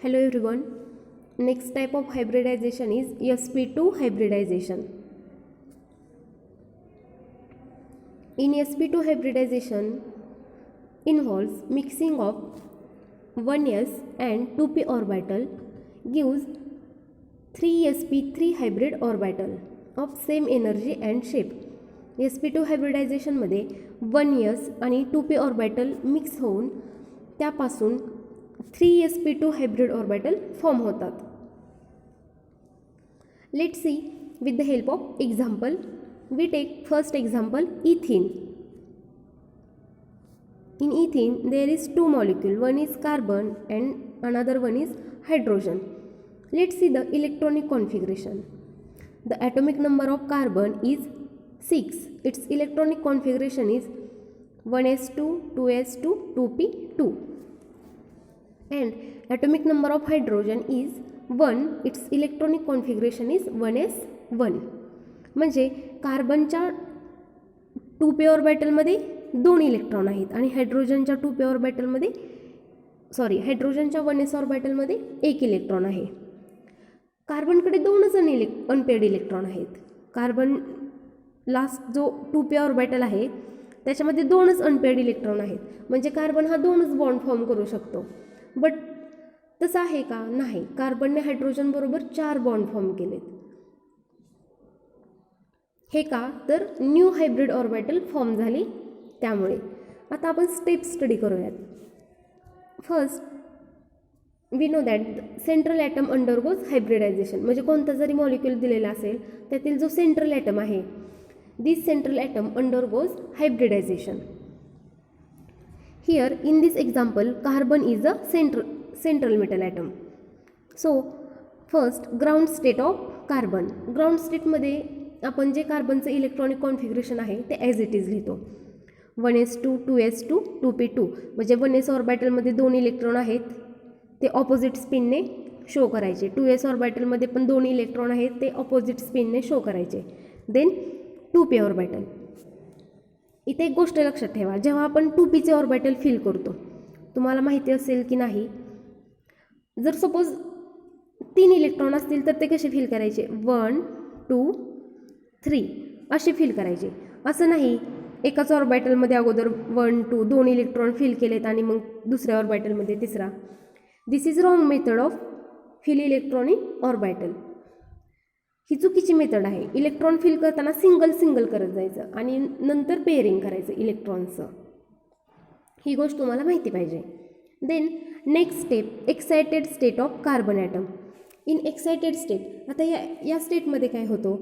Hello everyone. Next type of hybridization is sp2 hybridization. In sp2 hybridization involves mixing of 1s and 2p orbital gives 3sp3 hybrid orbital of same energy and shape. sp2 hybridization मध्ये 1s आणि 2p orbital mix होऊन त्यापासून 3sp2 hybrid orbital form होतात. Let's see with the help of example. We take first example ethene. In ethene there is two molecules, one is carbon and another one is hydrogen. Let's see the electronic configuration. The atomic number of carbon is 6. Its electronic configuration is 1s2, 2s2, 2p2. And atomic number of hydrogen is 1. Its electronic configuration is 1s1. म्हणजे कार्बनच्या 2p ऑर्बिटलमध्ये 2 electron आहेत आणि हायड्रोजनच्या 2p ऑर्बिटलमध्ये हायड्रोजनच्या 1s ऑर्बिटलमध्ये 1 electron आहे. कार्बनकडे 2च unpaired electron आहेत. Carbon last जो 2p orbital आहे त्याच्यामध्ये 2च अनपेड इलेक्ट्रॉन आहेत. म्हणजे कार्बन हा 2च बॉन्ड फॉर्म करू शकतो. बट तसं आहे का? नाही. कार्बनने हायड्रोजन बरोबर 4 बॉन्ड फॉर्म केलेत. हे का? तर न्यू हायब्रिड ऑर्बिटल फॉर्म झाली त्यामुळे. आता आपण स्टेप स्टडी करूयात. First we know that central atom undergoes hybridization. म्हणजे कोणता जरी मॉलिक्यूल दिलेला असेल त्यातील जो सेंट्रल ॲटम आहे this central atom undergoes hybridisation. Here in this example carbon is a central metal atom. So first ground state of carbon. Ground state मध्ये आपण जे कार्बनचं इलेक्ट्रॉनिक कॉन्फिगरेशन आहे ते ॲज इट इज लिहितो. 1s2, 2s2, 2p2. म्हणजे 1s ऑर्बिटलमध्ये 2 electron आहेत ते opposite स्पिनने शो करायचे. 2s ऑर्बिटलमध्ये पण 2 इलेक्ट्रॉन आहेत ते ऑपोजिट स्पिनने शो करायचे. Then 2p orbital. इथे एक गोष्ट लक्षात ठेवा, जेव्हा आपण 2pचे ऑर्बिटल फिल करतो तुम्हाला माहिती असेल की नाही, जर सपोज 3 इलेक्ट्रॉन असतील तर ते कसे फिल करायचे? 1 2 3 असे फिल करायचे. असं नाही एकाच ऑर्बिटलमध्ये अगोदर 1 2 2 इलेक्ट्रॉन फिल केलेत आणि मग दुसऱ्या ऑर्बिटलमध्ये तिसरा. This is wrong method of fill electronic orbital. ही चुकीची मेथड आहे. इलेक्ट्रॉन फिल करताना सिंगल करत जायचं आणि नंतर पेअरिंग करायचं इलेक्ट्रॉनचं. ही गोष्ट तुम्हाला माहिती पाहिजे. Then next step excited state of carbon atom. In excited state आता या स्टेटमध्ये काय होतो,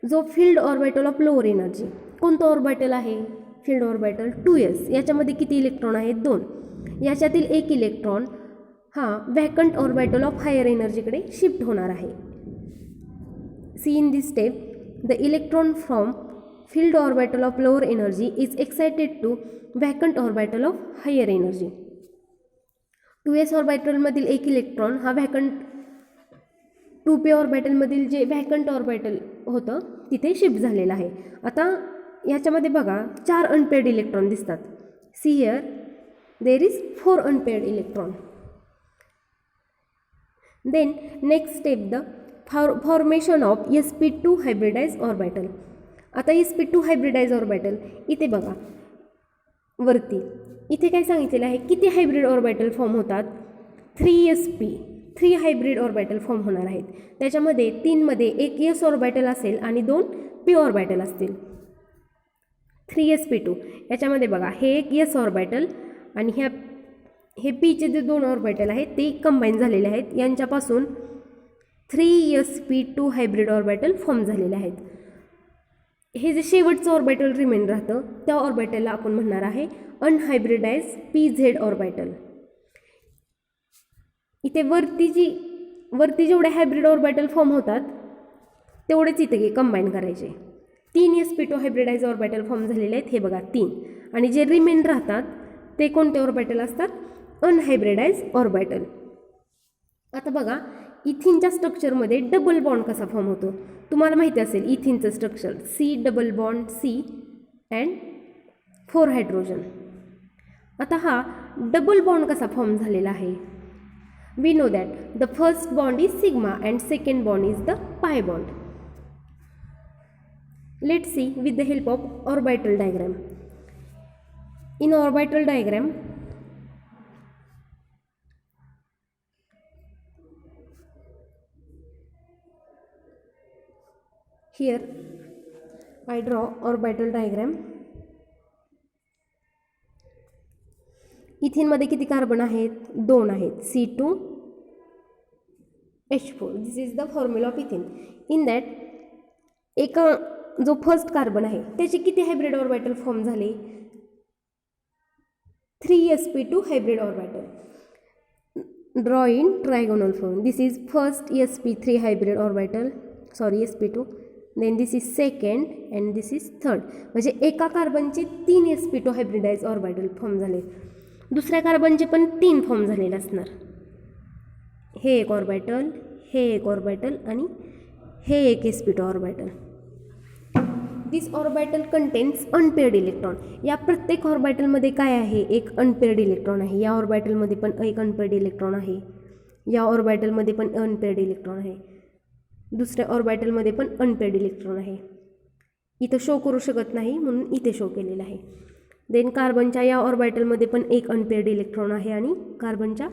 जो filled orbital of lower energy, कोणतं ऑर्बिटल आहे? Filled orbital 2s. याच्यामध्ये किती इलेक्ट्रॉन आहेत? 2. याच्यातील एक इलेक्ट्रॉन हा व्हॅकंट ऑर्बिटल ऑफ हायर एनर्जीकडे शिफ्ट होणार आहे. See in this step the electron from filled orbital of lower energy is excited to vacant orbital of higher energy. 2s orbital मधील एक इलेक्ट्रॉन हा व्हॅकंट 2p ऑर्बिटल मधील जे vacant orbital होतं तिथे शिफ्ट झालेलं आहे. आता याच्यामध्ये बघा 4 अनपेड इलेक्ट्रॉन दिसतात. See here there is 4 unpaired electron. Then next step the formation of sp2 hybridise ऑर्बिटल. आता sp2 हायब्रिडाइज ऑर्बिटल इथे बघा वरती इथे काय सांगितलेलं आहे, किती हायब्रिड ऑर्बिटल फॉर्म होतात? 3 हायब्रिड ऑर्बिटल फॉर्म होणार आहेत. त्याच्यामध्ये 3 मध्ये एक s ऑर्बिटल असेल आणि 2 p ऑर्बिटल असतील. 3sp2 याच्यामध्ये बघा हे एक s ऑर्बिटल आणि हे pचे जे 2 ऑर्बिटल आहेत ते कंबाईन झालेले आहेत. यांच्यापासून 3sp2 हायब्रिड ऑर्बिटल फॉर्म झालेले आहेत. हे जे शेवटचं ऑर्बिटल रिमेन राहतं त्या ऑर्बिटलला आपण म्हणणार आहे अनहायब्रिडाइज pz ऑर्बिटल. इथे वरती जेवढे हायब्रिड ऑर्बिटल फॉर्म होतात तेवढेच इथे कंबाईन करायचे. 3 sp2 हायब्रिडाइज ऑर्बिटल फॉर्म झालेले आहेत. हे बघा 3. आणि जे रिमेन राहतात ते कोणते ऑर्बिटल असतात? अनहायब्रिडाइज ऑर्बिटल. आता बघा इथिनच्या स्ट्रक्चरमध्ये डबल बॉन्ड कसा फॉर्म होतो तुम्हाला माहिती असेल. इथिनचं structure C double bond C and 4 hydrogen. आता हा डबल बॉन्ड कसा फॉर्म झालेला आहे We know that the first bond is sigma and second bond is the pi bond. Let's see with the help of orbital diagram. In orbital diagram, here I draw orbital diagram. इथेनमध्ये किती carbon आहेत? 2 आहेत, C2H4. This is the formula of ethane. In that एका जो first carbon आहे त्याचे किती hybrid orbital form झाले? 3sp2 hybrid orbital. Draw in trigonal form. This is first sp3 hybrid orbital, sorry sp2, then this is second and this is third. म्हणजे एका कार्बनचे 3 sp2 hybridise orbital form झाले. दुसऱ्या कार्बनचे पण 3 फॉर्म झालेले असणार. हे एक ऑर्बिटल, हे एक ऑर्बिटल आणि हे एक sp2 ऑर्बिटल. दिस ऑर्बिटल कंटेन्स अनपेअर्ड इलेक्ट्रॉन. या प्रत्येक ऑर्बिटलमध्ये काय आहे? एक अनपेअर्ड इलेक्ट्रॉन आहे. या ऑर्बिटलमध्ये पण एक अनपेअर्ड इलेक्ट्रॉन आहे. या ऑर्बिटलमध्ये पण अनपेअर्ड इलेक्ट्रॉन आहे. दुसऱ्या ऑर्बिटलमध्ये पण अनपेअर्ड इलेक्ट्रॉन आहे. इथं शो करू शकत नाही म्हणून इथे शो केलेलं आहे. देन कार्बनच्या या ऑर्बिटलमध्ये पण एक अनपेअर्ड इलेक्ट्रॉन आहे आणि कार्बनच्या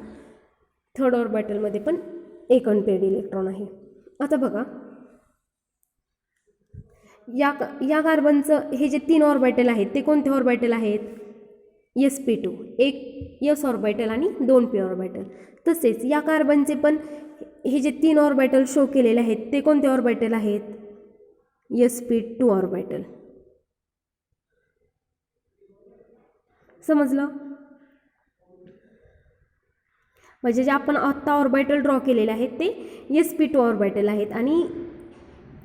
थर्ड ऑर्बिटलमध्ये पण एक अनपेअर्ड इलेक्ट्रॉन आहे. आता बघा, या कार्बनचं हे जे 3 ऑर्बिटल आहेत ते कोणते ऑर्बिटल आहेत? sp2, एक s ऑर्बिटल आणि 2 p ऑर्बिटल. तसेच या कार्बनचे पण हे जे 3 ऑर्बिटल शो केलेले आहेत ते कोणते ऑर्बिटल आहेत? sp2 orbital. समजलं? म्हणजे जे आपण आत्ता ऑर्बिटल ड्रॉ केलेले आहेत ते sp2 ऑर्बिटल आहेत आणि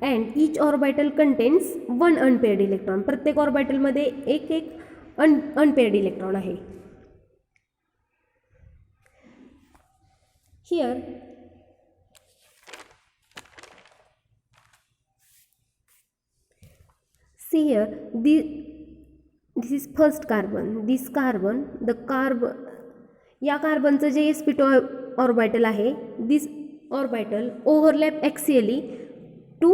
and each orbital contains 1 unpaired electron. प्रत्येक ऑर्बिटलमध्ये एक अनपेअर्ड इलेक्ट्रॉन आहे. Here see here this is first carbon. This carbon, या कार्बनचं जे sp2 ऑर्बिटल आहे, this orbital overlap axially to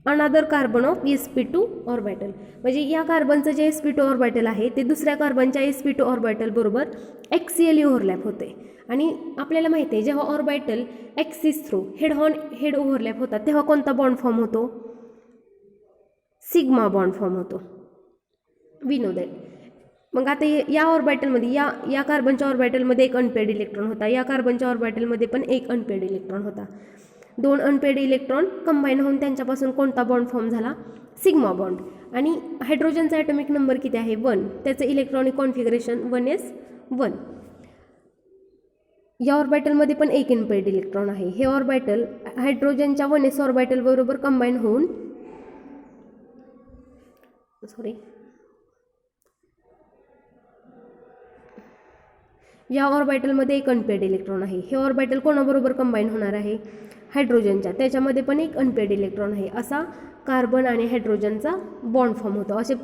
another carbon of sp2 orbital. म्हणजे या कार्बनचं जे sp2 ऑर्बिटल आहे ते दुसऱ्या कार्बनच्या sp2 ऑर्बिटल बरोबर ॲक्सियली ओव्हरलॅप होते. आणि आपल्याला माहिती आहे जेव्हा orbital axis through head overlap होतात तेव्हा कोणता बॉन्ड फॉर्म होतो? सिग्मा बॉन्ड फॉर्म होतो. We know that. मग आता या ऑर्बिटलमध्ये या कार्बनच्या ऑर्बिटलमध्ये एक अनपेअर्ड इलेक्ट्रॉन होता. या कार्बनच्या ऑर्बिटलमध्ये पण एक अनपेअर्ड इलेक्ट्रॉन होता. 2 अनपेअर्ड इलेक्ट्रॉन कंबाईन होऊन त्यांच्यापासून कोणता बॉन्ड फॉर्म झाला? Sigma bond. आणि हायड्रोजनचा ॲटॉमिक नंबर किती आहे? 1. त्याचं इलेक्ट्रॉनिक कॉन्फिगरेशन 1s1. या ऑर्बिटलमध्ये पण एक अनपेअर्ड इलेक्ट्रॉन आहे. हे ऑर्बिटल हायड्रोजनच्या 1s ऑर्बिटल बरोबर कंबाईन होऊन या ऑर्बिटलमध्ये एक अनपेअर्ड इलेक्ट्रॉन आहे. हे ऑर्बिटल कोणाबरोबर कंबाईन होणार आहे? हायड्रोजनच्या. त्याच्यामध्ये पण एक अनपेअर्ड इलेक्ट्रॉन आहे. असा कार्बन आणि हायड्रोजनचा बॉन्ड फॉर्म होतो. असे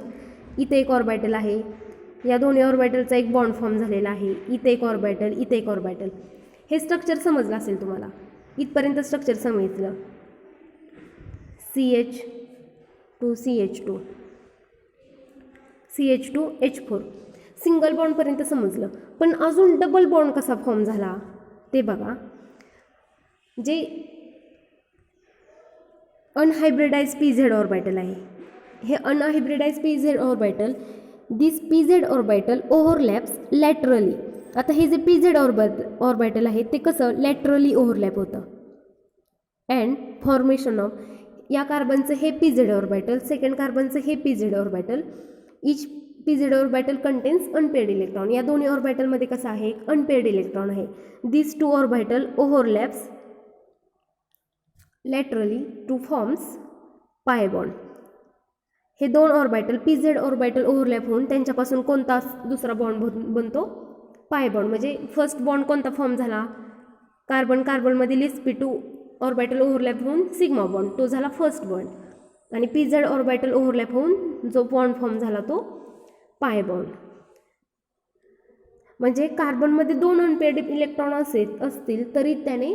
इथे एक ऑर्बिटल आहे, या दोन्ही ऑर्बिटलचा एक बॉन्ड फॉर्म झालेला आहे. इथे एक ऑर्बिटल, इथे एक ऑर्बिटल. हे स्ट्रक्चर समजलं असेल तुम्हाला. इथपर्यंत स्ट्रक्चर समजलं. CH2CH2 CH2H4 सिंगल बॉन्डपर्यंत समजलं. पण अजून डबल बॉन्ड कसा फॉर्म झाला ते बघा. जे अनहायब्रिडाइज PZ ऑर्बिटल आहे, हे अनहायब्रिडाइज PZ ऑर्बिटल, दिस PZ ऑर्बिटल ओव्हरलॅप्स लॅटरली. आता हे जे PZ ऑर्बिटल आहे ते कसं लॅटरली ओव्हरलॅप होतं. अँड फॉर्मेशन ऑफ या कार्बनचं हे PZ ऑर्बिटल, सेकंड कार्बनचं हे PZ ऑर्बिटल. इच PZ orbital contains unpaired electron. या दोन्ही ऑर्बिटलमध्ये कसं आहे? एक अनपेअर्ड इलेक्ट्रॉन आहे. दिस 2 orbital overlaps laterally two forms pi bond. हे 2 ऑर्बिटल PZ ऑर्बिटल ओव्हरलॅप होऊन त्यांच्यापासून कोणता दुसरा बॉन्ड बनतो? Pi bond. म्हणजे फर्स्ट बॉन्ड कोणता फॉर्म झाला? कार्बनमधील sp2 ऑर्बिटल ओव्हरलॅप होऊन सिग्मा बॉन्ड, तो झाला फर्स्ट बॉन्ड. आणि PZ ऑर्बिटल ओव्हरलॅप होऊन जो बॉन्ड फॉर्म झाला तो पाय बॉन्ड. म्हणजे कार्बनमध्ये 2 अनपेअर्ड इलेक्ट्रॉन असतील तरी त्याने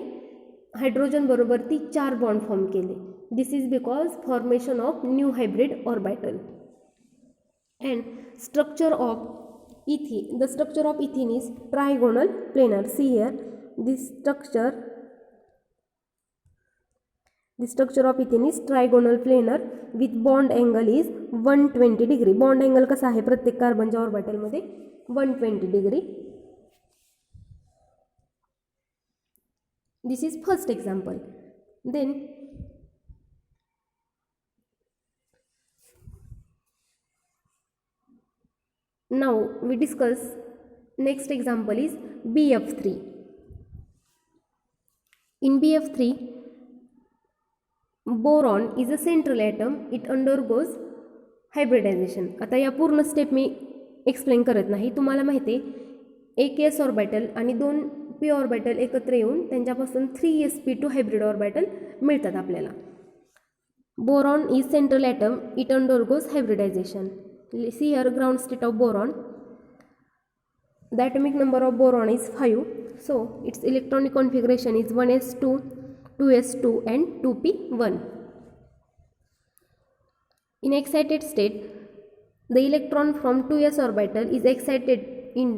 हायड्रोजन बरोबर ती 4 बॉन्ड फॉर्म केले. This is because formation of new hybrid orbital. And structure of the structure of ethene is trigonal planar. See here, the structure of ethene is trigonal planar with bond angle is 120 degree. Bond angle कसा आहे प्रत्येक कार्बनच्या ऑर्बिटलमध्ये 120 degree. This is first example. Then now we discuss next example is BF3. In BF3, boron is a central atom. It undergoes hybridization. आता या पूर्ण step मी explain करत नाही. तुम्हाला माहिती आहे एक s ऑर्बिटल आणि 2 p ऑर्बिटल एकत्र येऊन त्यांच्यापासून 3sp2 हायब्रिड ऑर्बिटल मिळतात आपल्याला. Boron is central atom. It undergoes hybridization. See here, ground state of boron. The atomic number of boron is 5. So its electronic configuration is 1s2, 2s2 and 2p1. In excited state, the electron from 2s orbital is excited in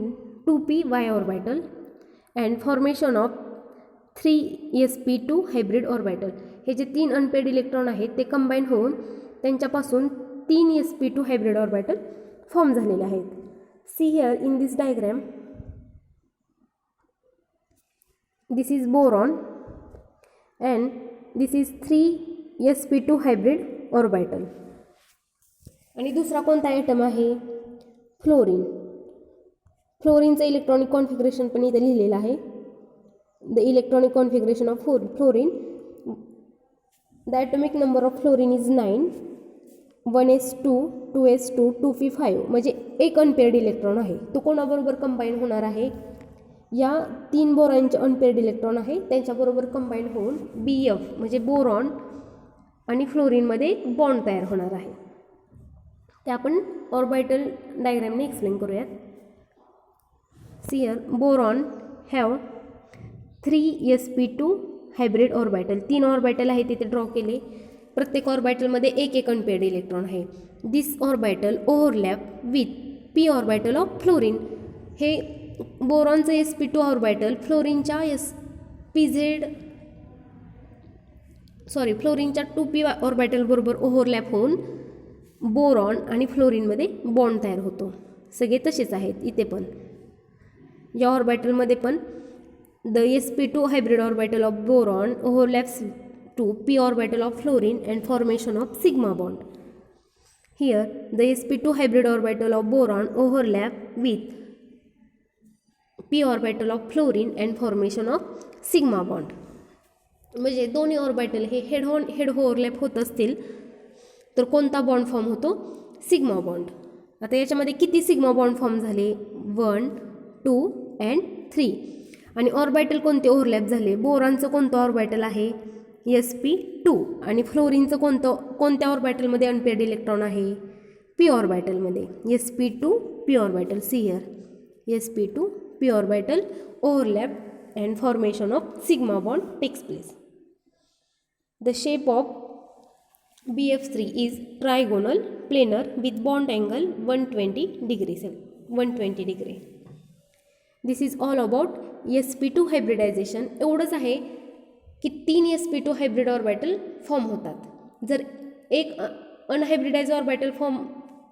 2py orbital and formation of 3sp2 hybrid orbital. हे जे 3 unpaired electron आहेत ते combine होऊन त्यांच्यापासून 3sp2 hybrid orbital form झालेले आहेत. See here in this diagram, this is boron and this is 3sp2 hybrid orbital. आणि दुसरा कोणता ॲटम आहे? फ्लोरीन. फ्लोरीनचं इलेक्ट्रॉनिक कॉन्फिगरेशन पण इथे लिहिलेलं आहे. The electronic configuration of fluorine. The atomic number of fluorine is 9. 1s2, 2s2, 2p5 म्हणजे एक अनपेअर्ड इलेक्ट्रॉन आहे. तो कोणाबरोबर कंबाईन होणार आहे? या 3 बोरॉनचे अनपेअर्ड इलेक्ट्रॉन आहे त्यांच्याबरोबर कंबाईन होऊन BF म्हणजे बोरॉन आणि फ्लोरीनमध्ये बॉन्ड तयार होणार आहे. ते आपण ऑर्बिटल डायग्रामने एक्सप्लेन करूयात. See here, boron have 3sp2 hybrid orbital. 3 orbital आहे तिथे ड्रॉ केले. प्रत्येक ऑर्बिटलमध्ये एक अनपेअर्ड इलेक्ट्रॉन आहे. This orbital overlap with p orbital of fluorine. हे बोरॉनचं sp2 ऑर्बिटल फ्लोरीनच्या फ्लोरीनच्या 2p ऑर्बिटल बरोबर ओव्हरलॅप होऊन बोरॉन आणि फ्लोरीनमध्ये बॉन्ड तयार होतो. सगळे तसेच आहेत इथे पण. या ऑर्बिटलमध्ये पण the sp2 hybrid orbital of boron overlaps to p orbital of fluorine and formation of sigma bond. Here the sp2 hybrid orbital of boron overlap with p orbital of fluorine and formation of sigma bond. म्हणजे दोन्ही orbital हे head overlap होत असतील तर कोणता bond form होतो? Sigma bond. आता याच्यामध्ये किती सिग्मा बॉन्ड फॉर्म झाले? 1, 2 and 3. आणि ऑर्बिटल कोणते ओव्हरलॅप झाले? बोरॉनचं कोणतं ऑर्बिटल आहे? sp2. आणि फ्लोरीनचं कोणत्या ऑर्बिटलमध्ये अनपेअर्ड इलेक्ट्रॉन आहे? p ऑर्बिटलमध्ये. sp2 p orbital. See here, sp2 p orbital overlap and formation of sigma bond takes place. The shape of BF3 is trigonal planar with bond angle 120 degree. This is all about sp2 hybridization. एवढंच आहे की 3 sp2 hybrid orbital form होतात. जर एक अनहायब्रिडाइज orbital form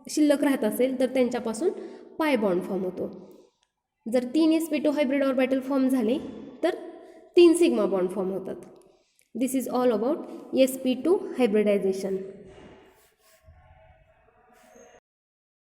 शिल्लक राहत असेल तर त्यांच्यापासून पाय बॉन्ड फॉर्म होतो. जर 3 sp2 हायब्रिड ऑर्बिटल फॉर्म झाले तर 3 सिग्मा बॉन्ड फॉर्म होतात. This is all about sp2 hybridisation.